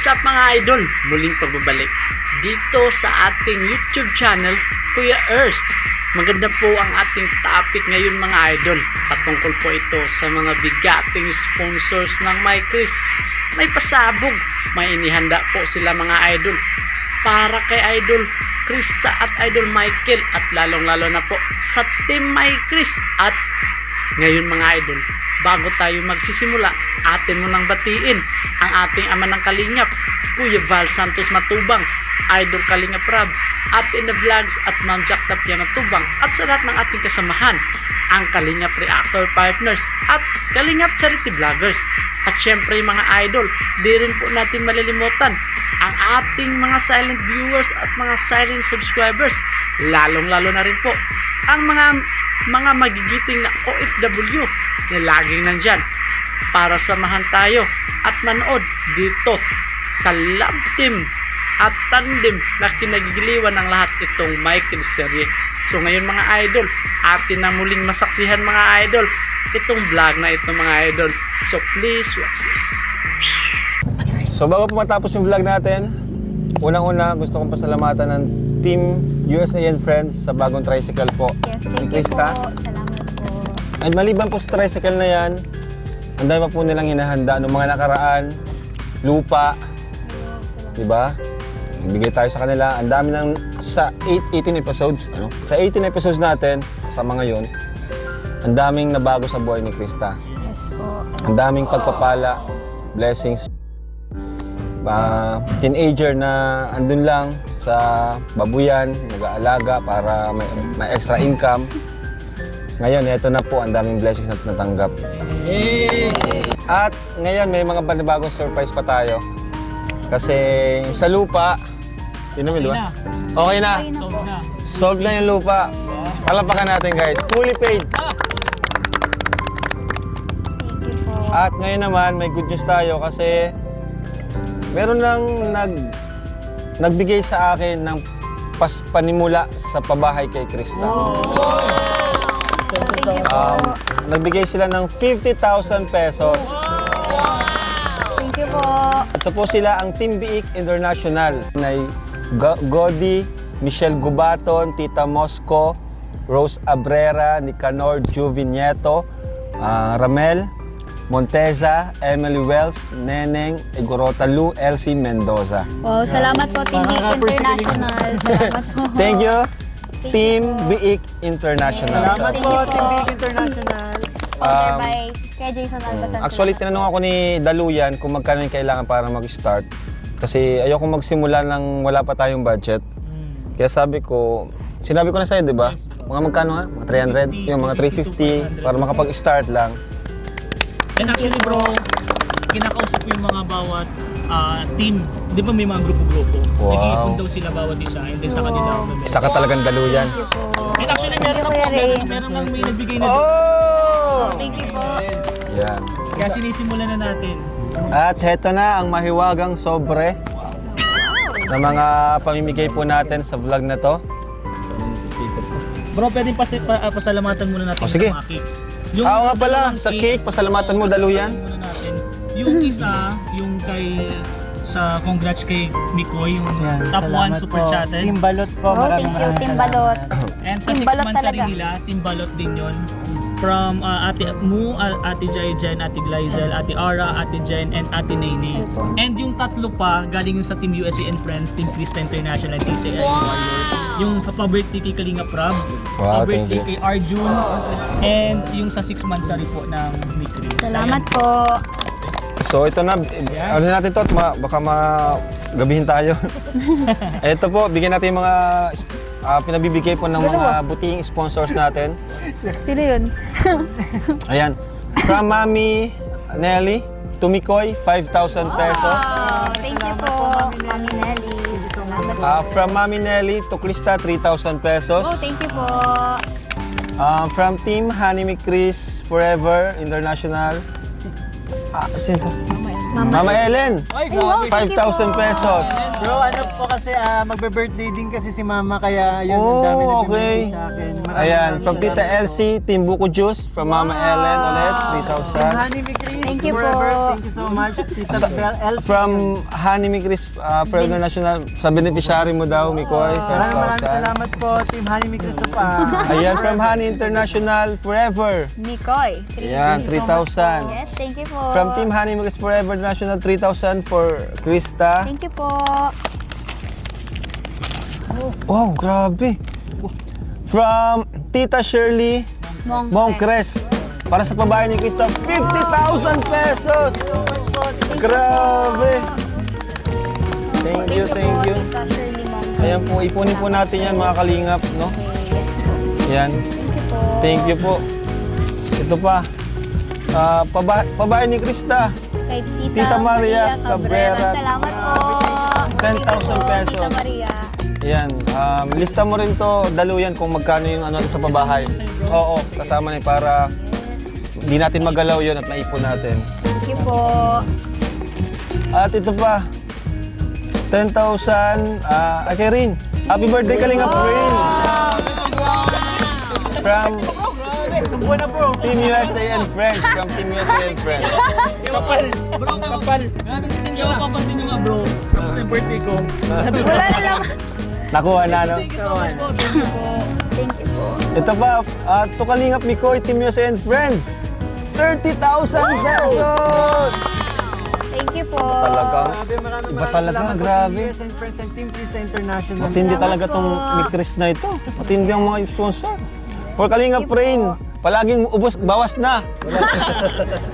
What's up mga idol? Muling pagbabalik dito sa ating YouTube channel, Kuya Ers. Maganda po ang ating topic ngayon mga idol. Patungkol po ito sa mga bigating sponsors ng MyChris. May pasabog, may inihanda po sila mga idol para kay Idol Krista at Idol Michael at lalong-lalo na po sa Team MyChris. At ngayon mga idol, bago tayo magsisimula, atin mo nang batiin ang ating ama ng Kalingap, Kuya Val Santos Matubang, Idol Kalingap Rab, Ate na Vlogs at Ma'am Jack Tapia Matubang, at sa lahat ng ating kasamahan, ang Kalingap Reactor Partners at Kalingap Charity Vloggers. At syempre mga idol, di rin po natin malilimutan ang ating mga silent viewers at mga silent subscribers, lalong-lalo na rin po ang mga magigiting na OFW na laging nandyan para samahan tayo at manood dito sa love team at tandem na kinagigiliwan ng lahat itong MyChris serye. So ngayon mga idol, atin na muling masaksihan mga idol itong vlog na ito mga idol. So please watch this. So bago po matapos yung vlog natin, unang-una gusto kong pasalamatan ng Team USA and Friends sa bagong tricycle po. Yes, ni thank you Krista. po. Salamat po. And maliban po sa tricycle na yan, ang dami pa po nilang hinahanda noong mga nakaraan, lupa, di ba? Nagbigay tayo sa kanila. Ang dami ng sa 18 episodes, sa 18 episodes natin, kasama ngayon, ang daming nabago sa buhay ni Krista. Yes po. Ang daming pagpapala, blessings. Teenager na andun lang sa babuyan, nag-aalaga para may extra income. Ngayon, ito na po, ang daming blessings na natanggap. At ngayon, may mga panibagong surprise pa tayo. Kasi sa lupa, yun naman, di ba? Okay na. Okay na po. Solve na yung lupa. Palapakan natin guys. Fully paid. Thank you po. At ngayon naman, may good news tayo kasi meron lang nagbigay sa akin ng panimula sa pabahay kay Krista. Thank you po. Nagbigay sila ng 50,000 pesos. Thank you po. Ito po sila ang Team Biik International. Godi, Michelle Gubaton, Tita Mosco, Rose Abrera, Nicanor Juvinieto, Ramel Monteza, Emily Wells, Neneng Igorota Lu, Elsie Mendoza. Wow, salamat po Team Biik International. Salamat po. Thank you, Thank Team you po. Biik International. Salamat po, Team Biik International. Sponsored by kay Jason Albasan. Actually, tinanong ako ni Daluyan kung magkano yung kailangan para mag-start. Kasi ayoko magsimula nang wala pa tayong budget. Kaya sinabi ko na sa'yo, di ba? Mga magkano nga? Mga 300? Yung mga 350 para makapag-start lang. And actually bro, kinakausap ko yung mga bawat team. Di ba may mga grupo-grupo? Wow. Nag-iipon daw sila bawat isa and then sa kanila. Isa ka talagang Daluyan. Thank you po. And actually meron na po, meron nang may nagbigay na doon. Oh! Thank you po. Yan. Kaya sinisimulan na natin. At heto na ang mahiwagang sobre na mga pamimigay po natin sa vlog na to. Bro, pwedeng pasalamatan muna natin sige. sa mga cake. Oo nga sa pala, dalawang sa cake, pasalamatan mo, Daluyan. muna natin. Yung isa, yung sa congrats kay Mikoy, yung top 1 super chatted. Team Balot po. Oh, thank you, Team Balot. And sa Team 6 Balot months na talaga. rin nila, Team Balot din yun. From Ate Mu, Ate Jai Jen, Ate Glyzel, Ate Ara, Ate Jen, and Ate Nene. And yung tatlo pa, galing yung sa Team USA and Friends, Team Krista International, TCI Warrior. Yung pa-birthday kay Kalingap Rab, Wow, pa-birthday thank kay Arjun, and yung sa 6 months na rin po ng MyChris. Salamat po. So ito na, ano natin to, baka magabihin tayo. Ito po, bigyan natin yung mga pinabibigay po ng mga butihing sponsors natin. Sino yun? Ayan, from Mami Nelly, Tumikoy, 5,000 pesos. Wow, thank you po, Mami Nelly. Salamat po. From Mami Nelly to Krista, 3,000 pesos. Oh, thank you po. From Team Honey MyChris Forever International. Sino to? Mama Ellen, Ay, wow, grabe. thank you 5,000 po. pesos. Bro, ano po kasi magbe-birthday din kasi si Mama kaya yun ang dami na okay. binigay sa akin. Ayan, from Tita Elsie, Team Buko Juice, from Mama Ellen ulit, 3,000. Honey MyChris. Thank Thank you po. forever. Thank you so much. Tita Bel Elsie. From Honey Chris Forever National, sa beneficiary mo daw, Mikoy. Maraming 5,000. salamat po, Team Honey Mix of Ayan, from Honey International Forever. Mikoy. Ayan, 3,000. Yes, thank you po. From Team Honey Mix Forever National, 3,000 for Krista. Thank you po. Wow, grabe. From Tita Shirley Mongcres. Para sa pabahay ni Krista, 50,000 pesos. Grabe. Thank you, thank you. Ayan po, ipunin po natin yan mga kalingap, no? Yes po. Yan. Thank you po. Thank you po. Ito pa. Pabahay ni Krista, Kay Tita Maria Cabrera. Salamat po. 10,000 pesos. Tita Maria. Yan. Lista mo rin to, daluyan kung magkano yung ano sa pabahay. Oo, kasama niya para hindi natin magalaw yun at maipon natin. Thank you po. At ito pa, 10,000, kay Rin. Happy birthday, Kalingap Rin! From Team USA and Friends. From Team USA and Friends. Kapal. Bro, kapal. Hindi ko papansin nyo nga bro. Tapos yung birthday ko. Wala na lang. Nakuha na, no? Thank you so much po. Thank you po. Thank you po. Ito pa, to Kalingap Mikoy, Team USA and Friends. 30,000 pesos! Thank you po. Talagang, Maraming iba talaga, salamat po, grabe. Team US and Friends and Team Krista International. Matindi Salamat talaga po. tong Mikris na ito. Matindi ang mga sponsor. For Kalingap Thank you Rain, po. palaging ubos, bawas na.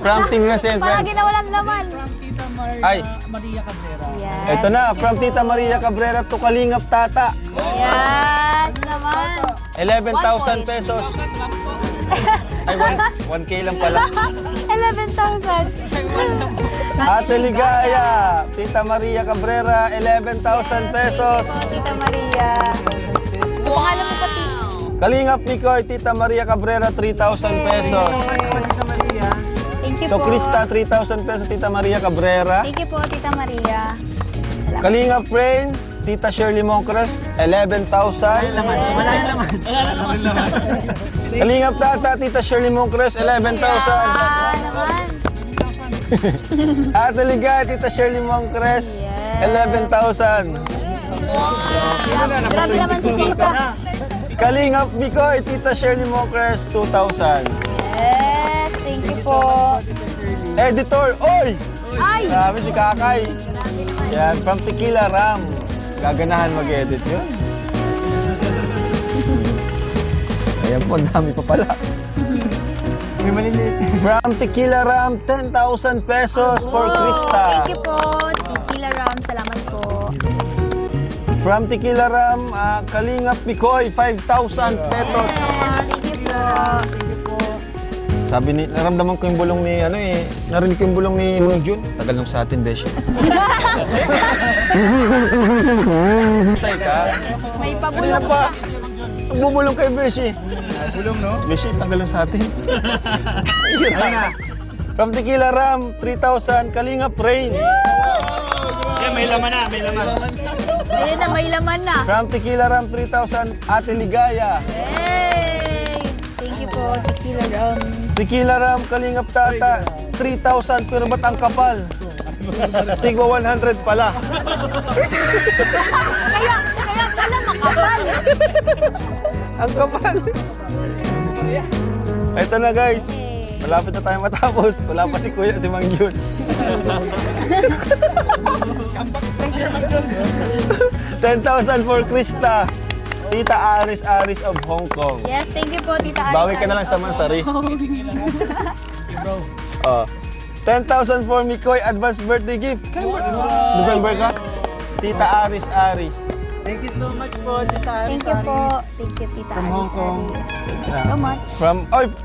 From Team USA and Friends. Palagi na walang laman. Tita Ay. Maria Cabrera. Yes. Ito na, from Tita Maria Cabrera to Kalingap Tata. Yes naman. 11,000 pesos. Ay, 1K lang pala. 11,000. Ate Ligaya, Tita Maria Cabrera, 11,000 pesos. Tita Maria. Pangalan mo pati. Kalingap Mikoy, Tita Maria Cabrera, 3,000 pesos. Tita Maria. Thank you So po. Krista, 3,000 pesos, Tita Maria Cabrera. Thank you po, Tita Maria. Kalingap Rain, Tita Shirley Mongcres, 11,000. Wala yung laman. Kalingap Tata, Tita Shirley Mongcres, 11,000. Naman. Ate Ligaya, Tita Shirley Mongcres, 11,000. Grabe naman si Tita. Kalingap Mikoy, Tita Shirley Mongcres, 2,000. Yes, thank you po. Editor, oy! Ay! Grabe si Kakay. Yan, from Tequila Ram. Gaganahan mag-edit yun. Ayan po, ang dami pa pala. May maliliit. From Tequila Ram, 10,000 pesos for Krista. Thank you po, Tequila Ram. Salamat po. From Tequila Ram, Kalingap Mikoy, 5,000 pesos. Yes, thank you po. Sabi ni, naramdaman ko yung bulong ni, narinig ko yung bulong ni Mang Jun. Tagal nung sa atin, Beshi. Tay ka. May Kanina pabulong pa, bumulong kay Beshi. Bulong, no? Beshi, tagal nung sa atin. Ayun na. From Tequila Ram, 3,000, Kalingap Rain. May laman na, may laman. Ayun na, may laman na. From Tequila Ram, 3,000, Ate Ligaya. Hey! Thank you po, Tequila Ram. Tequila Ram, Kalingap Tata, 3,000, pero ba't ang kapal? Tigwa 100 pala. Kaya pala makapal. Ang kapal. Ito na guys. Malapit na tayo matapos. Wala pa si Kuya, si Mang Jun. 10,000 for Krista. Tita Aris of Hong Kong. Yes, thank you po, Tita Aris. Bawi ka na lang sa Mansari. Oh. 10,000 for Mikoy advance birthday gift. November ka? Tita Aris. Thank you so much po, Tita Aris. Thank you po. Thank you, Tita From Hong Kong. Aris. Thank you so much.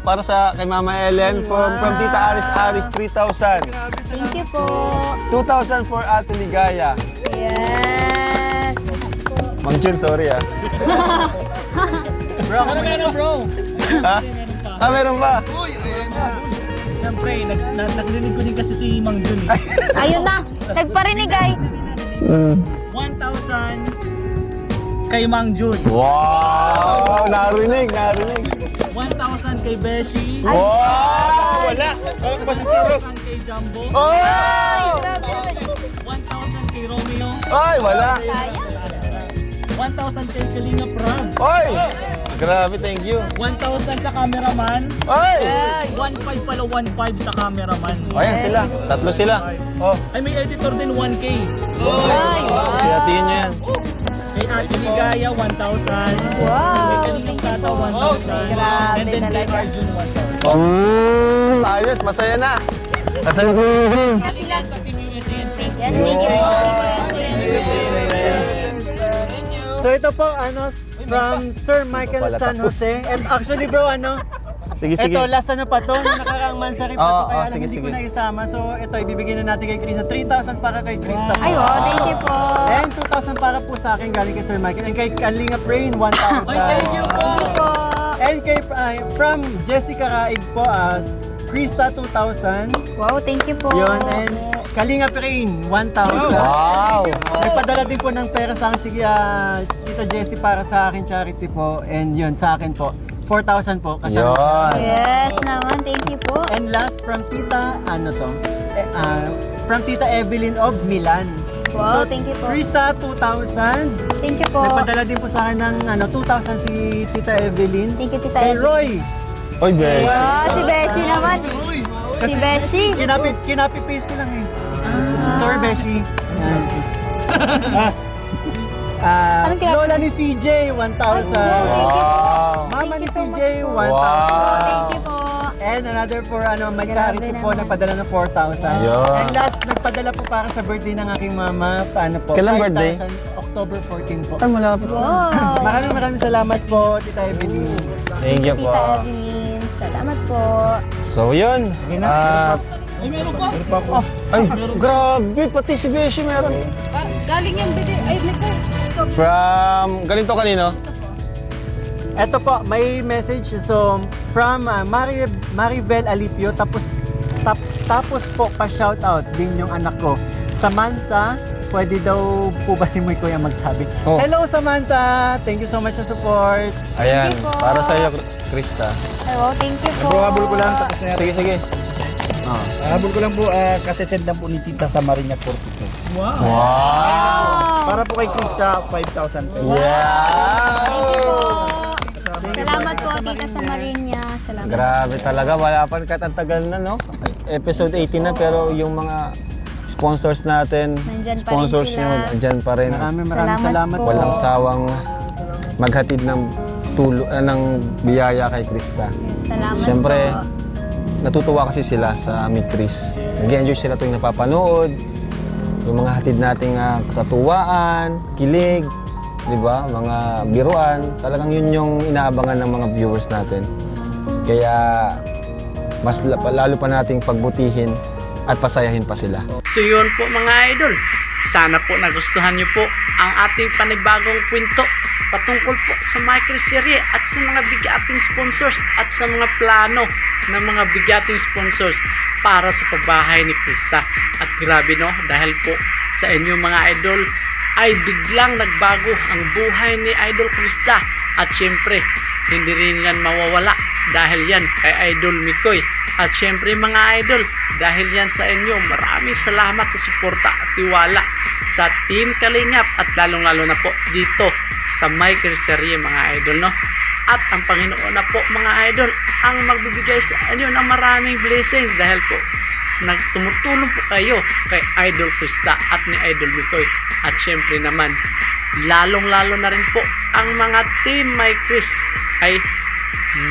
Para sa kay Mama Ellen, from Tita Aris, 3,000. Thank you po. 2,000 for Ate Ligaya. Yes. Mang Jun, sorry ah. Bro, ano meron bro? Ha? Meron ba? Siyempre, nagrinig ko din kasi si Mang Jun eh. Ayun na. Nagparinig ay. 1,000 kay Mang Jun. Wow! Narinig. 1,000 kay Beshi. Wow! Wala! Ano ba si Siro? 1,000 kay Jumbo. Oh! 1,000 kay Romeo. Ay, wala! 1,000 kay Kalinga Prab. Ay! Grabe, thank you. 1,000 sa cameraman. Ay! 1,500 pala, 1,500 sa cameraman. Ayan sila. Tatlo sila. Oh, Ay, may editor din, 1K. hatiin nyo yan. Kay Ate Ligaya, 1,000. Wow, Kay Kalinga thank you Tata, po. 1,000. Grabe And then kay talaga. Arjun, 1,000. Ayos, masaya na. Masaya na. Sa Team USA and Friends. Yes, thank you po. So ito po, from Sir Michael Pala San tapos. Jose. And actually bro, Sige, sige. ito, last pa to, yung nakaraang mansari pa to, Oo, kaya lang sige, hindi ko sige. na isama. So ito, ibibigay na natin kay Krista. 3,000 para kay Krista po. Ay, wow, thank you po. And 2,000 para po sa akin galing kay Sir Michael. And kay Kalinga Brain, 1,000. Thank you po. Thank you po. And kay, from Jessica Raig po, Krista 2,000. Wow, thank you po. Yun, and Kalinga Brain, 1,000. Wow! Nagpadala din po ng pera sa akin si Tita Jessie para sa akin charity po. And yun, sa akin po, 4,000 po. Kasama. Yun. Yes naman, thank you po. And last from Tita, from Tita Evelyn of Milan. Wow, thank you po. Krista, 2,000. Thank you po. Nagpadala din po sa akin ng 2,000 si Tita Evelyn. Thank you, Tita Kay Evelyn. Roy, Oy, be. Wow, si Beshi naman. Si Beshi. kinapi-paste ko lang eh. Sorry, Beshi. Anong kinapi- Lola ni CJ, 1,000. Wow! Mama ni Thank you so CJ, much po. 1,000. Wow. Thank you po. And another for may Grabe charity po, naman. nagpadala ng 4,000. Yun. And last, nagpadala po para sa birthday ng aking mama, po? Kailan birthday? 5,000, October 14 po. Ay, malapit. Wow. Maraming salamat po, Tita Evelyn. Thank you po. Tita Evelyn, salamat po. So, yun. Ay, meron pa. Ay, grabe. Pati si Beshi meron. Galing yung bidi. Ay, From, galing to kanino? Eto po, may message. So, from Maribel Alipio, tapos po pa-shoutout din yung anak ko. Samantha, pwede daw po ba si Muy Kuya magsabi? Oh. Hello Samantha! Thank you so much sa support. Ayan, Thank you po. para sa iyo, Krista. Ay, wow, thank you po. Habol ko lang tapos na. Sige, sige. Habol ko lang po kasi send lang po ni Tita sa Mariñac 42. Wow. Wow! Wow. Para po kay Krista 5,000 po. Yeah! Thank you po. Salamat po, Tita sa Marinya. Salamat. Grabe talaga, wala pa kahit ang tagal na, no? Episode 18 na, pero yung mga sponsors natin, Nandyan pa rin sponsors sila. nyo, andyan pa rin. Maraming Salamat salamat po. po. Walang sawang maghatid ng ng biyaya kay Krista. Salamat Siyempre, po. natutuwa kasi sila sa Meet Chris. Nag-enjoy sila tuwing napapanood. Yung mga hatid nating katuwaan, kilig, di ba? Mga biruan. Talagang yun yung inaabangan ng mga viewers natin. Kaya mas lalo pa nating pagbutihin at pasayahin pa sila. So yun po mga idol, sana po nagustuhan niyo po ang ating panibagong kwento patungkol po sa microserye at sa mga bigating sponsors at sa mga plano ng mga bigating sponsors para sa pabahay ni Krista. At grabe no, dahil po sa inyo mga idol ay biglang nagbago ang buhay ni Idol Krista. At syempre, hindi rin yan mawawala dahil yan kay Idol Mikoy. At syempre mga idol, dahil yan sa inyo, maraming salamat sa suporta at tiwala sa Team Kalingap at lalong-lalo na po dito sa microserye mga idol, no? At ang Panginoon na po mga idol ang magbibigay sa inyo ng maraming blessings dahil po nagtumutulong po kayo kay Idol Krista at ni Idol Mikoy. At syempre naman, lalong-lalo na rin po ang mga Team My Chris ay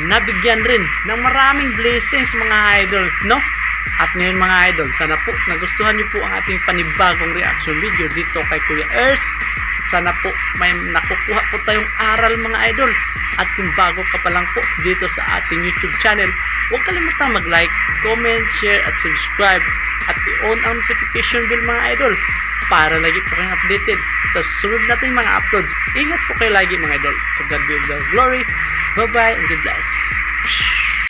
nabigyan rin ng maraming blessings mga idol, no? At ngayon mga idol, sana po nagustuhan niyo po ang ating panibagong reaction video dito kay Kuya Earth. Sana po may nakukuha po tayong aral mga idol. At kung bago ka pa lang po dito sa ating YouTube channel, huwag kalimutang mag-like, comment, share at subscribe at i-on ang notification bell mga idol para lagi po kayong updated sa susunod nating mga uploads. Ingat po kayo lagi mga idol. To God be the glory. Bye-bye and God bless.